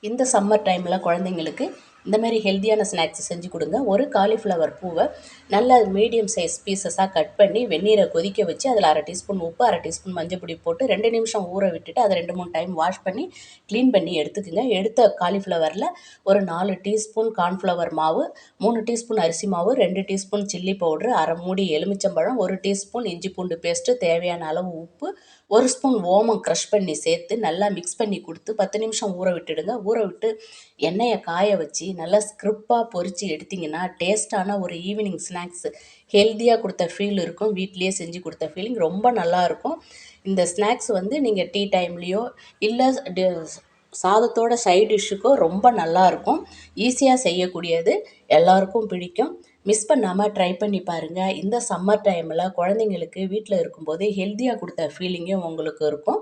இந்த சம்மர் டைமில் குழந்தைங்களுக்கு இந்த மாதிரி ஹெல்த்தியான ஸ்நாக்ஸ் செஞ்சு கொடுங்க. ஒரு காலிஃப்ளவர் பூவை நல்லா மீடியம் சைஸ் பீசஸாக கட் பண்ணி வெந்நீரை கொதிக்க வச்சு அதில் 1/2 டீஸ்பூன் உப்பு, 1/2 டீஸ்பூன் மஞ்சள் பொடி போட்டு 2 நிமிஷம் ஊற விட்டுட்டு அதை 2-3 டைம் வாஷ் பண்ணி க்ளீன் பண்ணி எடுத்துக்குங்க. எடுத்த காலிஃப்ளவரில் ஒரு 4 டீஸ்பூன் கார்ன்ஃப்ளவர் மாவு, 3 டீஸ்பூன் அரிசி மாவு, 2 டீஸ்பூன் சில்லி பவுட்ரு, 1/2 மூடி எலுமிச்சம்பழம், 1 டீஸ்பூன் இஞ்சி பூண்டு பேஸ்ட்டு, தேவையான அளவு உப்பு, 1 ஸ்பூன் ஓமம் க்ரஷ் பண்ணி சேர்த்து நல்லா மிக்ஸ் பண்ணி கொடுத்து 10 நிமிஷம் ஊற விட்டுடுங்க. ஊற விட்டு எண்ணெயை காய வச்சு நல்லா ஸ்க்ரிப்பாக பொரித்து எடுத்திங்கன்னா டேஸ்ட்டான ஒரு ஈவினிங் ஸ்நாக்ஸு ஹெல்த்தியாக கொடுத்த ஃபீல் இருக்கும். வீட்லேயே செஞ்சு கொடுத்த ஃபீலிங் ரொம்ப நல்லாயிருக்கும். இந்த ஸ்நாக்ஸ் நீங்கள் டீ டைம்லேயோ இல்லை சாதத்தோட சைட் டிஷ்ஷுக்கோ ரொம்ப நல்லாயிருக்கும். ஈஸியாக செய்யக்கூடியது, எல்லாருக்கும் பிடிக்கும். மிஸ் பண்ணாமல் ட்ரை பண்ணி பாருங்கள். இந்த சம்மர் டைமில் குழந்தைங்களுக்கு வீட்டில் இருக்கும்போது ஹெல்த்தியாக கொடுத்த ஃபீலிங்கும் உங்களுக்கு இருக்கும்.